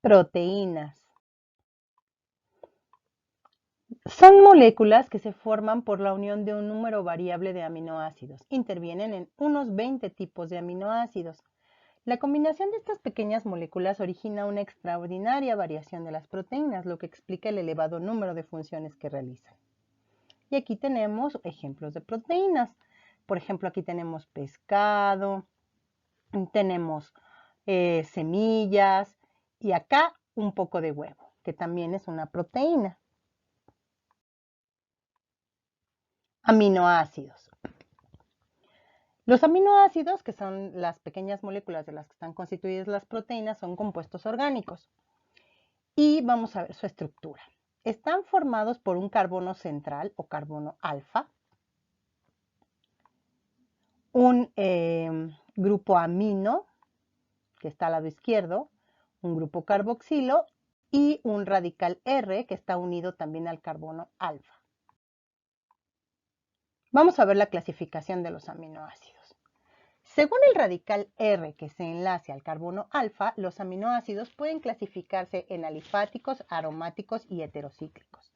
Proteínas. Son moléculas que se forman por la unión de un número variable de aminoácidos. Intervienen en unos 20 tipos de aminoácidos. La combinación de estas pequeñas moléculas origina una extraordinaria variación de las proteínas, lo que explica el elevado número de funciones que realizan. Y aquí tenemos ejemplos de proteínas. Por ejemplo, aquí tenemos pescado, tenemos semillas y acá un poco de huevo, que también es una proteína. Aminoácidos. Los aminoácidos, que son las pequeñas moléculas de las que están constituidas las proteínas, son compuestos orgánicos. Y vamos a ver su estructura. Están formados por un carbono central o carbono alfa, un grupo amino, que está al lado izquierdo, un grupo carboxilo y un radical R, que está unido también al carbono alfa. Vamos a ver la clasificación de los aminoácidos. Según el radical R que se enlace al carbono alfa, los aminoácidos pueden clasificarse en alifáticos, aromáticos y heterocíclicos.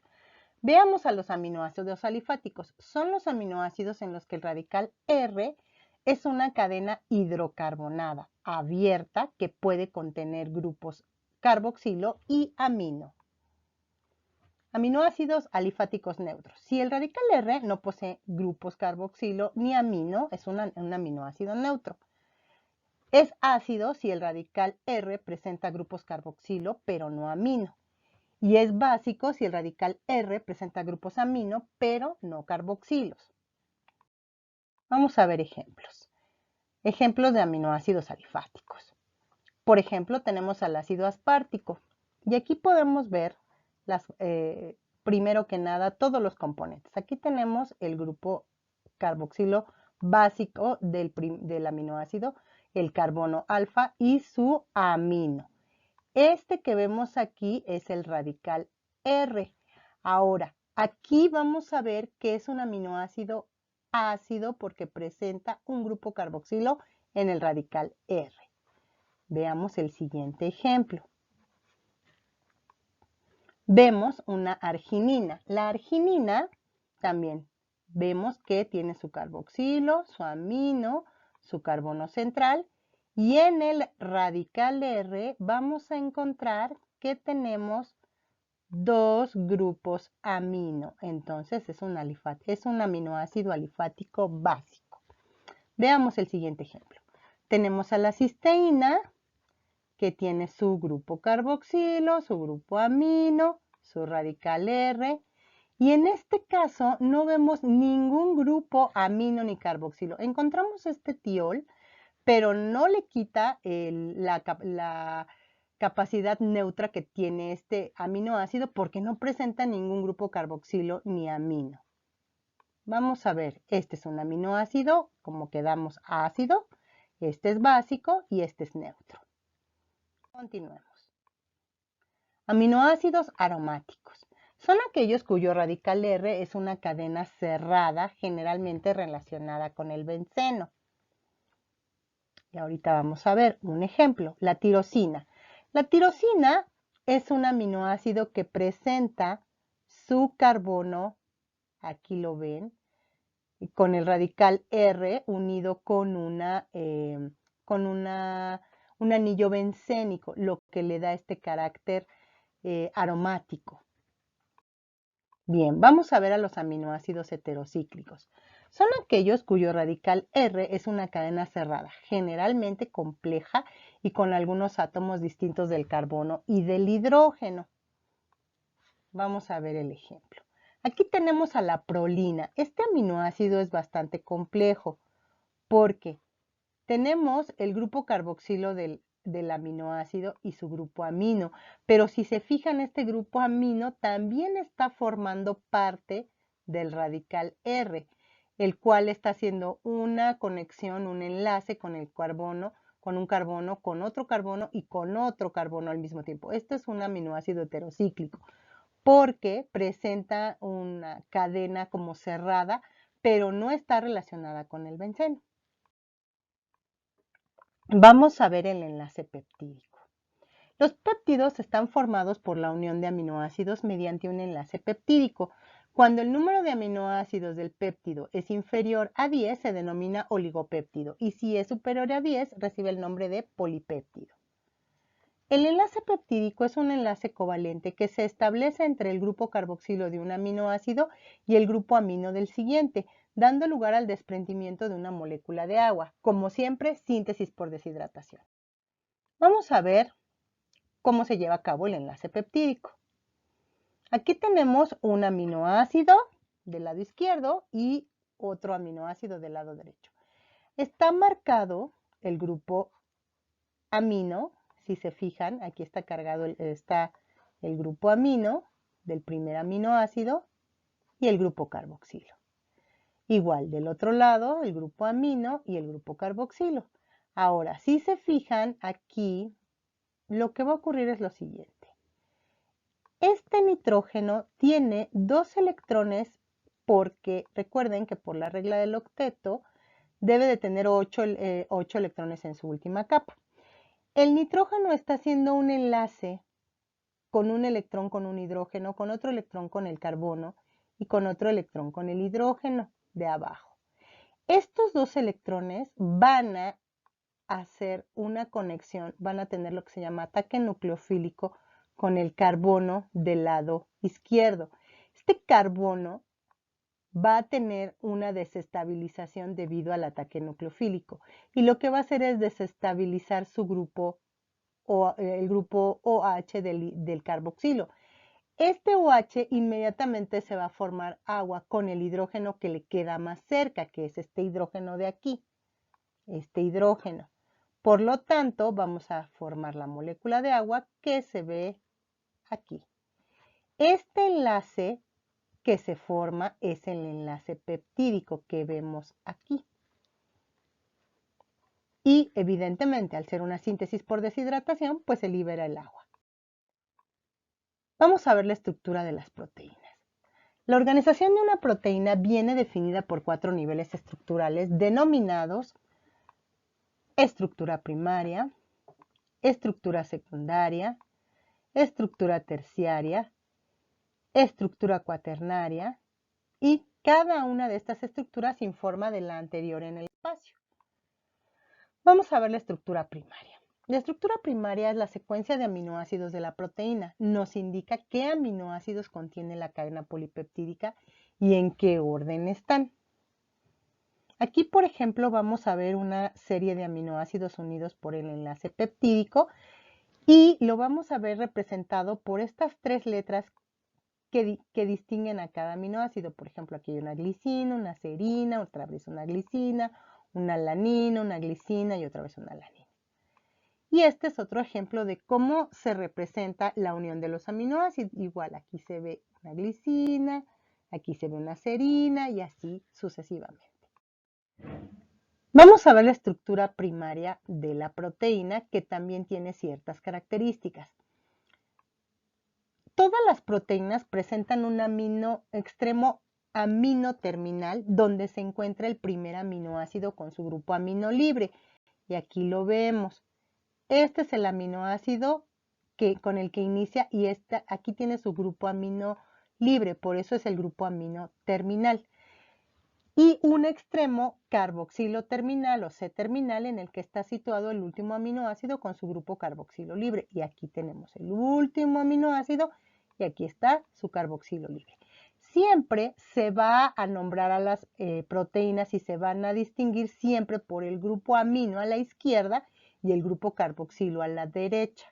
Veamos a los aminoácidos alifáticos. Son los aminoácidos en los que el radical R es una cadena hidrocarbonada abierta que puede contener grupos carboxilo y amino. Aminoácidos alifáticos neutros. Si el radical R no posee grupos carboxilo ni amino, es un aminoácido neutro. Es ácido si el radical R presenta grupos carboxilo, pero no amino. Y es básico si el radical R presenta grupos amino, pero no carboxilos. Vamos a ver ejemplos. Ejemplos de aminoácidos alifáticos. Por ejemplo, tenemos al ácido aspartico. Y aquí podemos ver, primero que nada, todos los componentes. Aquí tenemos el grupo carboxilo básico del aminoácido, el carbono alfa y su amino. Este que vemos aquí es el radical R. Ahora, aquí vamos a ver que es un aminoácido ácido porque presenta un grupo carboxilo en el radical R. Veamos el siguiente ejemplo. Vemos una arginina. La arginina también vemos que tiene su carboxilo, su amino, su carbono central y en el radical R vamos a encontrar que tenemos dos grupos amino. Entonces es un aminoácido alifático básico. Veamos el siguiente ejemplo. Tenemos a la cisteína, que tiene su grupo carboxilo, su grupo amino, su radical R. Y en este caso no vemos ningún grupo amino ni carboxilo. Encontramos este tiol, pero no le quita la capacidad neutra que tiene este aminoácido porque no presenta ningún grupo carboxilo ni amino. Vamos a ver, este es un aminoácido, como quedamos ácido, este es básico y este es neutro. Continuemos. Aminoácidos aromáticos. Son aquellos cuyo radical R es una cadena cerrada, generalmente relacionada con el benceno. Y ahorita vamos a ver un ejemplo, la tirosina. La tirosina es un aminoácido que presenta su carbono, aquí lo ven, con el radical R unido con un anillo bencénico, lo que le da este carácter aromático. Bien, vamos a ver a los aminoácidos heterocíclicos. Son aquellos cuyo radical R es una cadena cerrada, generalmente compleja y con algunos átomos distintos del carbono y del hidrógeno. Vamos a ver el ejemplo. Aquí tenemos a la prolina. Este aminoácido es bastante complejo porque tenemos el grupo carboxilo del aminoácido y su grupo amino. Pero si se fijan, este grupo amino también está formando parte del radical R, el cual está haciendo una conexión, un enlace con el carbono, con un carbono, con otro carbono y con otro carbono al mismo tiempo. Esto es un aminoácido heterocíclico porque presenta una cadena como cerrada, pero no está relacionada con el benceno. Vamos a ver el enlace peptídico. Los péptidos están formados por la unión de aminoácidos mediante un enlace peptídico. Cuando el número de aminoácidos del péptido es inferior a 10, se denomina oligopéptido, y si es superior a 10, recibe el nombre de polipéptido. El enlace peptídico es un enlace covalente que se establece entre el grupo carboxilo de un aminoácido y el grupo amino del siguiente, dando lugar al desprendimiento de una molécula de agua. Como siempre, síntesis por deshidratación. Vamos a ver cómo se lleva a cabo el enlace peptídico. Aquí tenemos un aminoácido del lado izquierdo y otro aminoácido del lado derecho. Está marcado el grupo amino. Si se fijan, aquí está cargado el grupo amino del primer aminoácido y el grupo carboxilo. Igual del otro lado, el grupo amino y el grupo carboxilo. Ahora, si se fijan aquí, lo que va a ocurrir es lo siguiente. Este nitrógeno tiene 2 electrones porque recuerden que por la regla del octeto debe de tener 8 electrones en su última capa. El nitrógeno está haciendo un enlace con un electrón con un hidrógeno, con otro electrón con el carbono y con otro electrón con el hidrógeno de abajo. Estos 2 electrones van a hacer una conexión, van a tener lo que se llama ataque nucleofílico con el carbono del lado izquierdo. Este carbono va a tener una desestabilización debido al ataque nucleofílico y lo que va a hacer es desestabilizar su grupo el grupo OH del carboxilo. Este OH inmediatamente se va a formar agua con el hidrógeno que le queda más cerca, que es este hidrógeno de aquí, este hidrógeno. Por lo tanto, vamos a formar la molécula de agua que se ve aquí. Este enlace que se forma es el enlace peptídico que vemos aquí. Y evidentemente, al ser una síntesis por deshidratación, pues se libera el agua. Vamos a ver la estructura de las proteínas. La organización de una proteína viene definida por 4 niveles estructurales denominados estructura primaria, estructura secundaria, estructura terciaria, estructura cuaternaria y cada una de estas estructuras informa de la anterior en el espacio. Vamos a ver la estructura primaria. La estructura primaria es la secuencia de aminoácidos de la proteína. Nos indica qué aminoácidos contiene la cadena polipeptídica y en qué orden están. Aquí, por ejemplo, vamos a ver una serie de aminoácidos unidos por el enlace peptídico y lo vamos a ver representado por estas 3 letras que distinguen a cada aminoácido. Por ejemplo, aquí hay una glicina, una serina, otra vez una glicina, una alanina, una glicina y otra vez una alanina. Y este es otro ejemplo de cómo se representa la unión de los aminoácidos. Igual aquí se ve una glicina, aquí se ve una serina y así sucesivamente. Vamos a ver la estructura primaria de la proteína que también tiene ciertas características. Todas las proteínas presentan un extremo amino terminal donde se encuentra el primer aminoácido con su grupo amino libre. Y aquí lo vemos. Este es el aminoácido con el que inicia y aquí tiene su grupo amino libre, por eso es el grupo amino terminal. Y un extremo carboxilo terminal o C-terminal en el que está situado el último aminoácido con su grupo carboxilo libre. Y aquí tenemos el último aminoácido y aquí está su carboxilo libre. Siempre se va a nombrar a las proteínas y se van a distinguir siempre por el grupo amino a la izquierda y el grupo carboxilo a la derecha.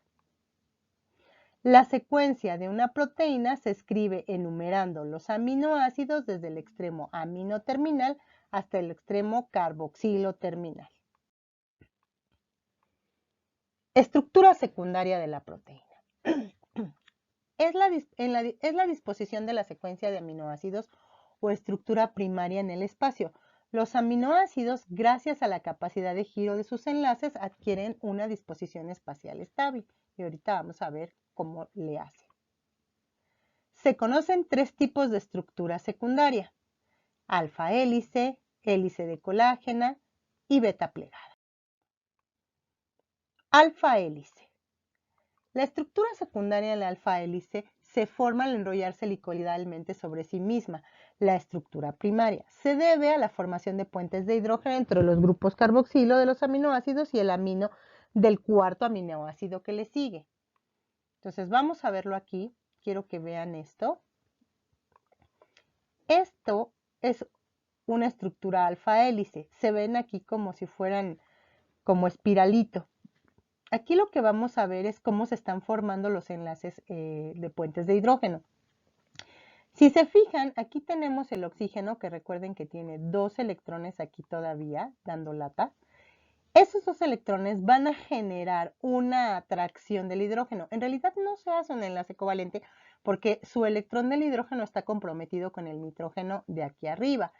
La secuencia de una proteína se escribe enumerando los aminoácidos desde el extremo amino terminal hasta el extremo carboxilo terminal. Estructura secundaria de la proteína. Es la disposición de la secuencia de aminoácidos o estructura primaria en el espacio. Los aminoácidos, gracias a la capacidad de giro de sus enlaces, adquieren una disposición espacial estable. Y ahorita vamos a ver cómo le hacen. Se conocen 3 tipos de estructura secundaria: alfa hélice, hélice de colágena y beta plegada. Alfa hélice. La estructura secundaria de la alfa hélice se forma al enrollarse helicoidalmente sobre sí misma. La estructura primaria se debe a la formación de puentes de hidrógeno entre los grupos carboxilo de los aminoácidos y el amino del cuarto aminoácido que le sigue. Entonces vamos a verlo aquí. Quiero que vean esto. Esto es una estructura alfa hélice. Se ven aquí como si fueran como espiralito. Aquí lo que vamos a ver es cómo se están formando los enlaces de puentes de hidrógeno. Si se fijan, aquí tenemos el oxígeno, que recuerden que tiene 2 electrones aquí todavía, dando lata. Esos 2 electrones van a generar una atracción del hidrógeno. En realidad no se hace un enlace covalente porque su electrón del hidrógeno está comprometido con el nitrógeno de aquí arriba.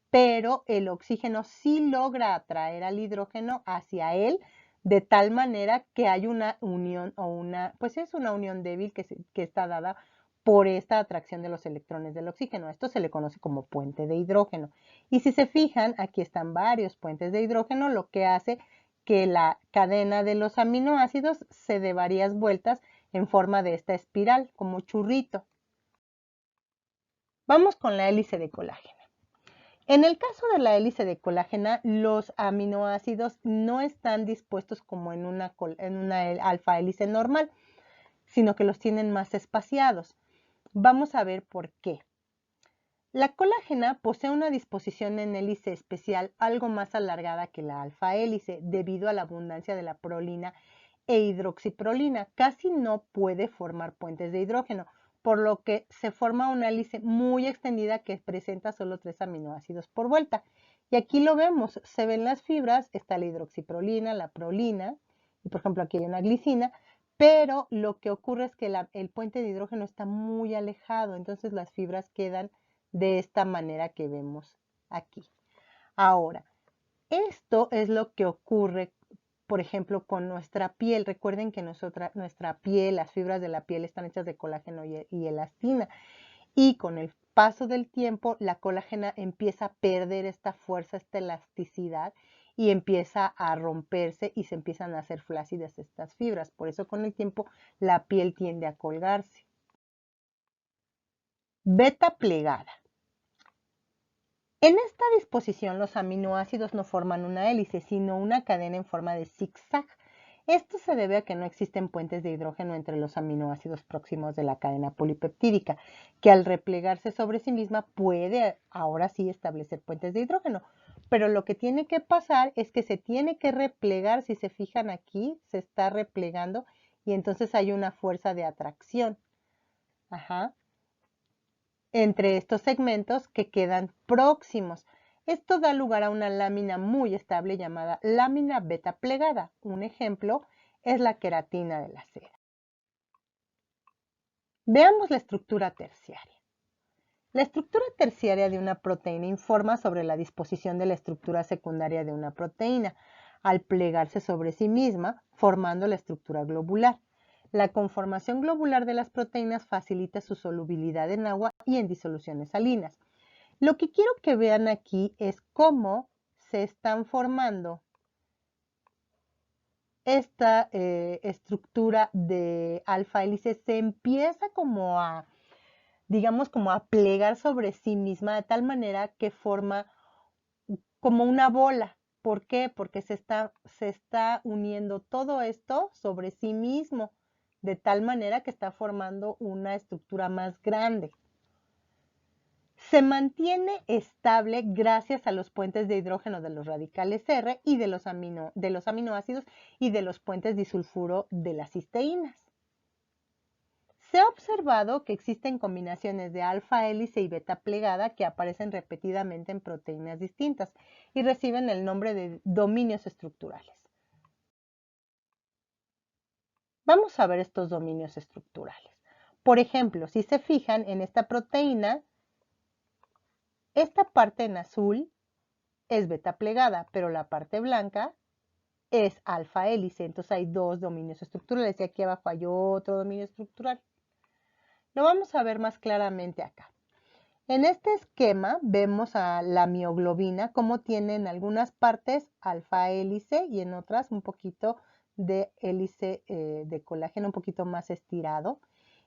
Pero el oxígeno sí logra atraer al hidrógeno hacia él de tal manera que hay una unión o pues es una unión débil que está dada por esta atracción de los electrones del oxígeno. Esto se le conoce como puente de hidrógeno. Y si se fijan, aquí están varios puentes de hidrógeno, lo que hace que la cadena de los aminoácidos se dé varias vueltas en forma de esta espiral, como churrito. Vamos con la hélice de colágeno. En el caso de la hélice de colágeno, los aminoácidos no están dispuestos como en una alfa hélice normal, sino que los tienen más espaciados. Vamos a ver por qué. La colágena posee una disposición en hélice especial algo más alargada que la alfa hélice debido a la abundancia de la prolina e hidroxiprolina. Casi no puede formar puentes de hidrógeno, por lo que se forma una hélice muy extendida que presenta solo 3 aminoácidos por vuelta. Y aquí lo vemos, se ven las fibras, está la hidroxiprolina, la prolina, y por ejemplo aquí hay una glicina, pero lo que ocurre es que el puente de hidrógeno está muy alejado, entonces las fibras quedan de esta manera que vemos aquí. Ahora, esto es lo que ocurre, por ejemplo, con nuestra piel. Recuerden que nuestra piel, las fibras de la piel están hechas de colágeno y elastina. Y con el paso del tiempo, la colágena empieza a perder esta fuerza, esta elasticidad, y empieza a romperse y se empiezan a hacer flácidas estas fibras. Por eso con el tiempo la piel tiende a colgarse. Beta plegada. En esta disposición, los aminoácidos no forman una hélice, sino una cadena en forma de zigzag. Esto se debe a que no existen puentes de hidrógeno entre los aminoácidos próximos de la cadena polipeptídica, que al replegarse sobre sí misma puede ahora sí establecer puentes de hidrógeno. Pero lo que tiene que pasar es que se tiene que replegar, si se fijan aquí, se está replegando y entonces hay una fuerza de atracción. Ajá. Entre estos segmentos que quedan próximos. Esto da lugar a una lámina muy estable llamada lámina beta plegada. Un ejemplo es la queratina de la seda. Veamos la estructura terciaria. La estructura terciaria de una proteína informa sobre la disposición de la estructura secundaria de una proteína, al plegarse sobre sí misma, formando la estructura globular. La conformación globular de las proteínas facilita su solubilidad en agua y en disoluciones salinas. Lo que quiero que vean aquí es cómo se están formando esta estructura de alfa hélice. Se empieza como a, digamos, como a plegar sobre sí misma de tal manera que forma como una bola. ¿Por qué? Porque se está uniendo todo esto sobre sí mismo, de tal manera que está formando una estructura más grande. Se mantiene estable gracias a los puentes de hidrógeno de los radicales R y de los aminoácidos y de los puentes disulfuro de las cisteínas. Se ha observado que existen combinaciones de alfa hélice y beta plegada que aparecen repetidamente en proteínas distintas y reciben el nombre de dominios estructurales. Vamos a ver estos dominios estructurales. Por ejemplo, si se fijan en esta proteína, esta parte en azul es beta plegada, pero la parte blanca es alfa hélice. Entonces hay 2 dominios estructurales y aquí abajo hay otro dominio estructural. Lo vamos a ver más claramente acá. En este esquema vemos a la mioglobina, como tiene en algunas partes alfa hélice y en otras un poquito de hélice de colágeno un poquito más estirado.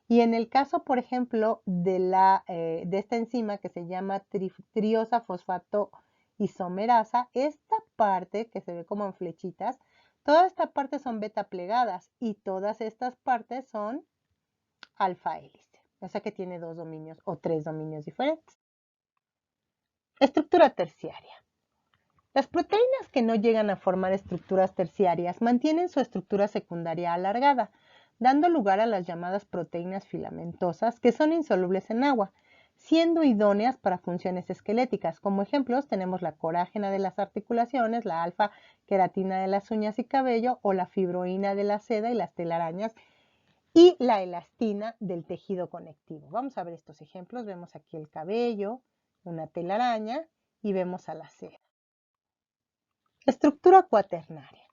Y en el caso, por ejemplo, de esta enzima que se llama triosa fosfato isomerasa, esta parte que se ve como en flechitas, toda esta parte son beta plegadas y todas estas partes son alfa hélice. O sea que tiene 2 dominios o 3 dominios diferentes. Estructura terciaria. Las proteínas que no llegan a formar estructuras terciarias mantienen su estructura secundaria alargada, dando lugar a las llamadas proteínas filamentosas que son insolubles en agua, siendo idóneas para funciones esqueléticas. Como ejemplos tenemos la corágena de las articulaciones, la alfa-queratina de las uñas y cabello o la fibroína de la seda y las telarañas y la elastina del tejido conectivo. Vamos a ver estos ejemplos. Vemos aquí el cabello, una telaraña y vemos a la seda. Estructura cuaternaria.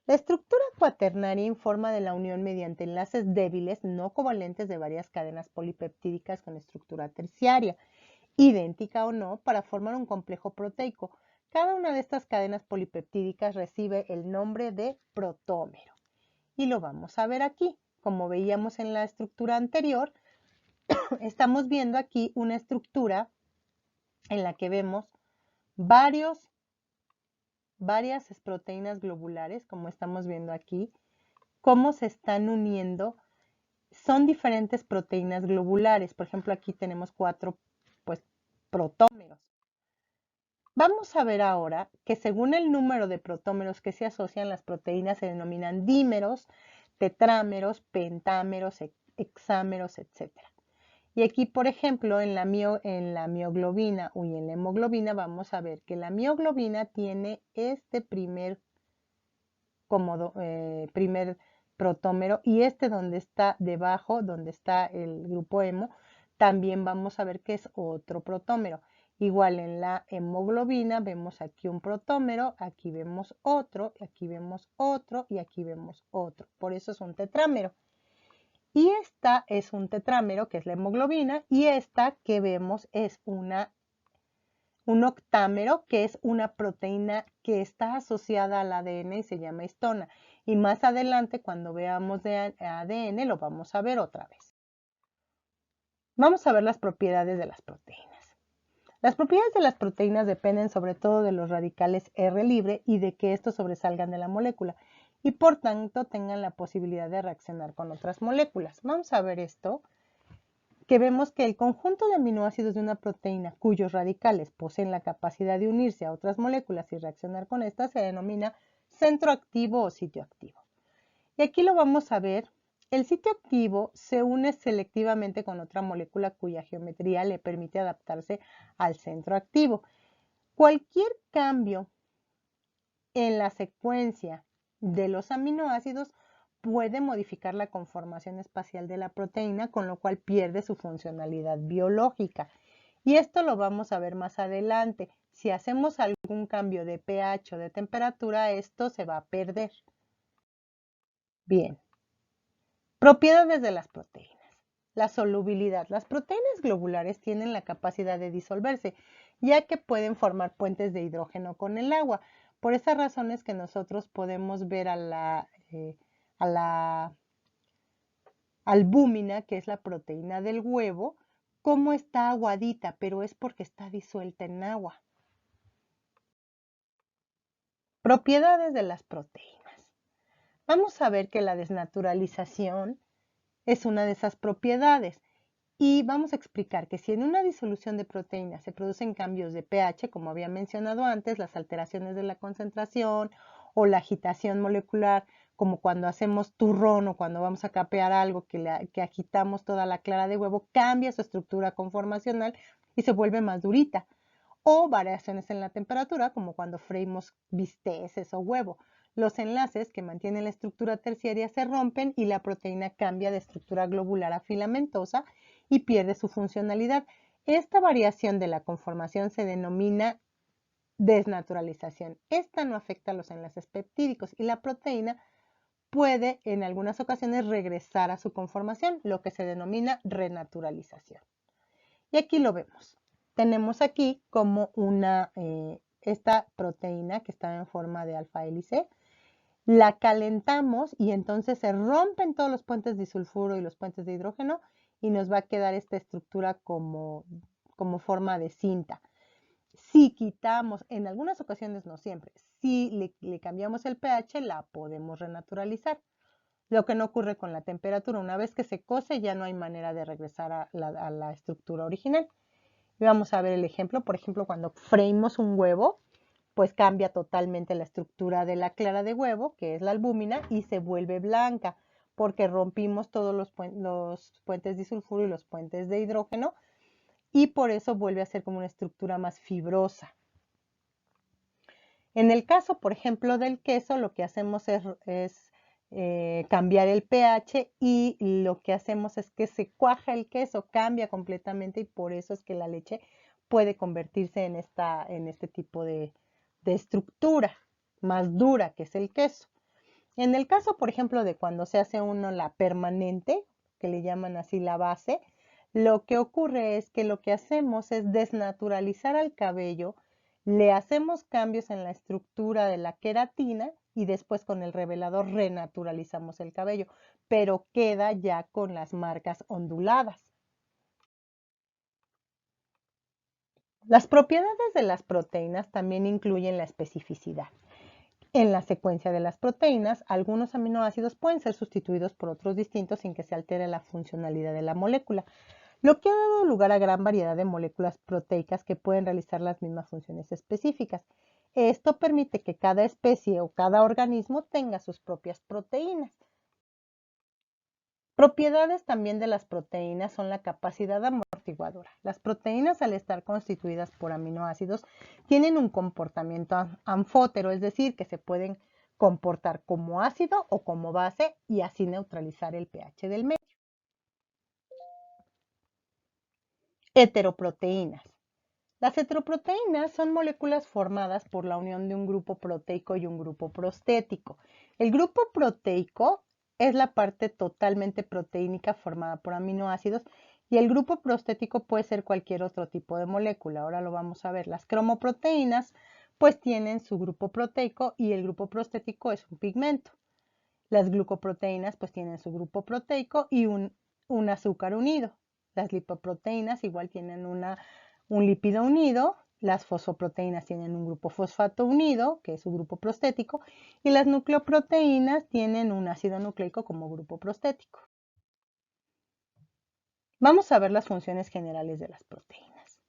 La estructura cuaternaria informa de la unión mediante enlaces débiles no covalentes de varias cadenas polipeptídicas con estructura terciaria, idéntica o no, para formar un complejo proteico. Cada una de estas cadenas polipeptídicas recibe el nombre de protómero. Y lo vamos a ver aquí. Como veíamos en la estructura anterior, estamos viendo aquí una estructura en la que vemos varias proteínas globulares, como estamos viendo aquí, cómo se están uniendo. Son diferentes proteínas globulares. Por ejemplo, aquí tenemos 4 protómeros. Vamos a ver ahora que según el número de protómeros que se asocian, las proteínas se denominan dímeros, tetrámeros, pentámeros, hexámeros, etc. Y aquí, por ejemplo, en la mioglobina y en la hemoglobina, vamos a ver que la mioglobina tiene este primer protómero y este donde está debajo, donde está el grupo hemo, también vamos a ver que es otro protómero. Igual en la hemoglobina vemos aquí un protómero, aquí vemos otro, aquí vemos otro y aquí vemos otro. Por eso es un tetrámero. Y esta es un tetrámero, que es la hemoglobina, y esta que vemos es un octámero, que es una proteína que está asociada al ADN y se llama histona. Y más adelante, cuando veamos de ADN, lo vamos a ver otra vez. Vamos a ver las propiedades de las proteínas. Las propiedades de las proteínas dependen sobre todo de los radicales R libre y de que estos sobresalgan de la molécula y por tanto tengan la posibilidad de reaccionar con otras moléculas. Vamos a ver esto, que vemos que el conjunto de aminoácidos de una proteína cuyos radicales poseen la capacidad de unirse a otras moléculas y reaccionar con estas se denomina centro activo o sitio activo. Y aquí lo vamos a ver. El sitio activo se une selectivamente con otra molécula cuya geometría le permite adaptarse al centro activo. Cualquier cambio en la secuencia de los aminoácidos puede modificar la conformación espacial de la proteína, con lo cual pierde su funcionalidad biológica. Y esto lo vamos a ver más adelante. Si hacemos algún cambio de pH o de temperatura, esto se va a perder. Bien. Propiedades de las proteínas. La solubilidad. Las proteínas globulares tienen la capacidad de disolverse, ya que pueden formar puentes de hidrógeno con el agua. Por esas razones que nosotros podemos ver a la albúmina, que es la proteína del huevo, cómo está aguadita, pero es porque está disuelta en agua. Propiedades de las proteínas. Vamos a ver que la desnaturalización es una de esas propiedades. Y vamos a explicar que si en una disolución de proteínas se producen cambios de pH, como había mencionado antes, las alteraciones de la concentración o la agitación molecular, como cuando hacemos turrón o cuando vamos a capear algo que agitamos toda la clara de huevo, cambia su estructura conformacional y se vuelve más durita. O variaciones en la temperatura, como cuando freímos bisteces o huevo. Los enlaces que mantienen la estructura terciaria se rompen y la proteína cambia de estructura globular a filamentosa y pierde su funcionalidad. Esta variación de la conformación se denomina desnaturalización. Esta no afecta a los enlaces peptídicos y la proteína puede en algunas ocasiones regresar a su conformación, lo que se denomina renaturalización. Y aquí lo vemos. Tenemos aquí como esta proteína que está en forma de alfa hélice. la calentamos y entonces se rompen todos los puentes de disulfuro y los puentes de hidrógeno y nos va a quedar esta estructura como forma de cinta. Si quitamos, en algunas ocasiones, no siempre, si le cambiamos el pH, la podemos renaturalizar. Lo que no ocurre con la temperatura. Una vez que se cose, ya no hay manera de regresar a la estructura original. Y vamos a ver el ejemplo. Por ejemplo, cuando freímos un huevo, pues cambia totalmente la estructura de la clara de huevo, que es la albúmina, y se vuelve blanca, porque rompimos todos los puentes disulfuro y los puentes de hidrógeno, y por eso vuelve a ser como una estructura más fibrosa. En el caso, por ejemplo, del queso, lo que hacemos es cambiar el pH y lo que hacemos es que se cuaja el queso, cambia completamente y por eso es que la leche puede convertirse en este tipo de estructura más dura que es el queso. En el caso, por ejemplo, de cuando se hace uno la permanente, que le llaman así la base, lo que ocurre es que lo que hacemos es desnaturalizar al cabello, le hacemos cambios en la estructura de la queratina y después con el revelador renaturalizamos el cabello, pero queda ya con las marcas onduladas. Las propiedades de las proteínas también incluyen la especificidad. En la secuencia de las proteínas, algunos aminoácidos pueden ser sustituidos por otros distintos sin que se altere la funcionalidad de la molécula, lo que ha dado lugar a gran variedad de moléculas proteicas que pueden realizar las mismas funciones específicas. Esto permite que cada especie o cada organismo tenga sus propias proteínas. Propiedades también de las proteínas son la capacidad amortiguadora. Las proteínas, al estar constituidas por aminoácidos, tienen un comportamiento anfótero, es decir, que se pueden comportar como ácido o como base y así neutralizar el pH del medio. Heteroproteínas. Las heteroproteínas son moléculas formadas por la unión de un grupo proteico y un grupo prostético. El grupo proteico es la parte totalmente proteínica formada por aminoácidos y el grupo prostético puede ser cualquier otro tipo de molécula. Ahora lo vamos a ver. Las cromoproteínas pues tienen su grupo proteico y el grupo prostético es un pigmento. Las glucoproteínas pues tienen su grupo proteico y un azúcar unido. Las lipoproteínas igual tienen un lípido unido, las fosfoproteínas tienen un grupo fosfato unido, que es su grupo prostético, y las nucleoproteínas tienen un ácido nucleico como grupo prostético. Vamos a ver las funciones generales de las proteínas.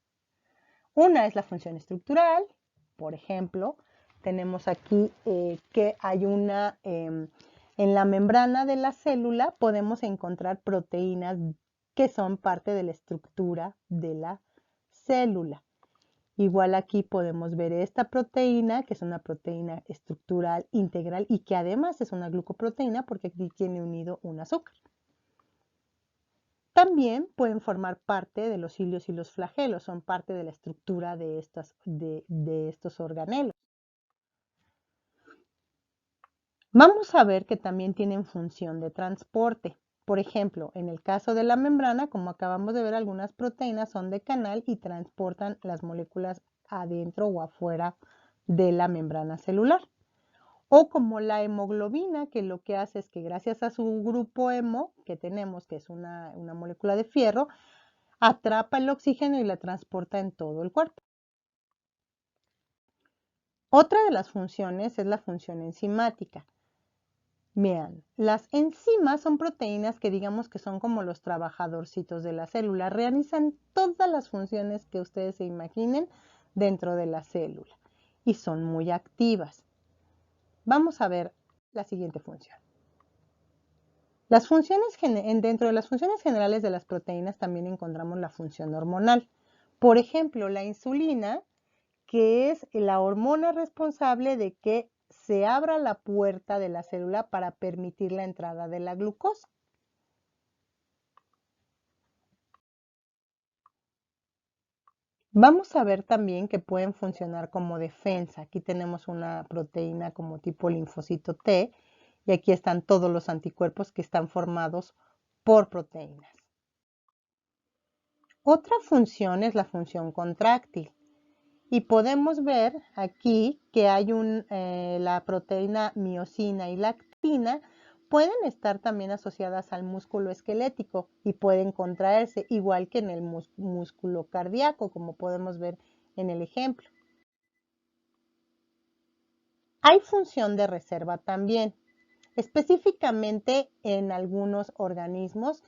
Una es la función estructural, por ejemplo, tenemos aquí que hay en la membrana de la célula podemos encontrar proteínas que son parte de la estructura de la célula. Igual aquí podemos ver esta proteína, que es una proteína estructural integral y que además es una glucoproteína porque aquí tiene unido un azúcar. También pueden formar parte de los cilios y los flagelos, son parte de la estructura de estos organelos. Vamos a ver que también tienen función de transporte. Por ejemplo, en el caso de la membrana, como acabamos de ver, algunas proteínas son de canal y transportan las moléculas adentro o afuera de la membrana celular. O como la hemoglobina, que lo que hace es que gracias a su grupo hemo que tenemos, que es una molécula de fierro, atrapa el oxígeno y la transporta en todo el cuerpo. Otra de las funciones es la función enzimática. Vean, las enzimas son proteínas que digamos que son como los trabajadorcitos de la célula, realizan todas las funciones que ustedes se imaginen dentro de la célula y son muy activas. Vamos a ver la siguiente función. Dentro de las funciones generales de las proteínas también encontramos la función hormonal. Por ejemplo, la insulina, que es la hormona responsable de que se abra la puerta de la célula para permitir la entrada de la glucosa. Vamos a ver también que pueden funcionar como defensa. Aquí tenemos una proteína como tipo linfocito T y aquí están todos los anticuerpos que están formados por proteínas. Otra función es la función contráctil. Y podemos ver aquí que hay la proteína miosina y lactina pueden estar también asociadas al músculo esquelético y pueden contraerse, igual que en el músculo cardíaco, como podemos ver en el ejemplo. Hay función de reserva también, específicamente en algunos organismos,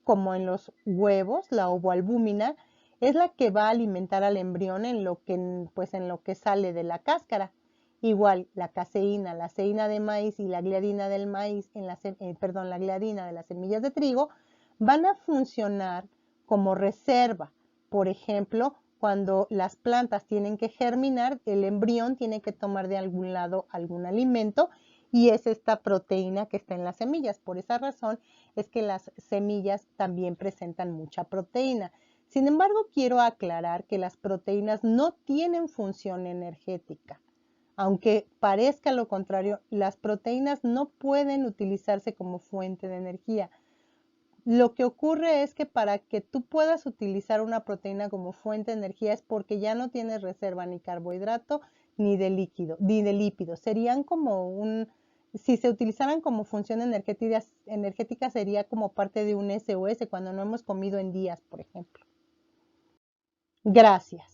como en los huevos, la ovoalbúmina es la que va a alimentar al embrión en lo que sale de la cáscara. Igual la caseína, la ceína de maíz y la gliadina del maíz, la gliadina de las semillas de trigo, van a funcionar como reserva. Por ejemplo, cuando las plantas tienen que germinar, el embrión tiene que tomar de algún lado algún alimento y es esta proteína que está en las semillas. Por esa razón es que las semillas también presentan mucha proteína. Sin embargo, quiero aclarar que las proteínas no tienen función energética. Aunque parezca lo contrario, las proteínas no pueden utilizarse como fuente de energía. Lo que ocurre es que para que tú puedas utilizar una proteína como fuente de energía es porque ya no tienes reserva ni carbohidrato ni de líquido, ni de lípidos. Serían si se utilizaran como función energética sería como parte de un SOS cuando no hemos comido en días, por ejemplo. Gracias.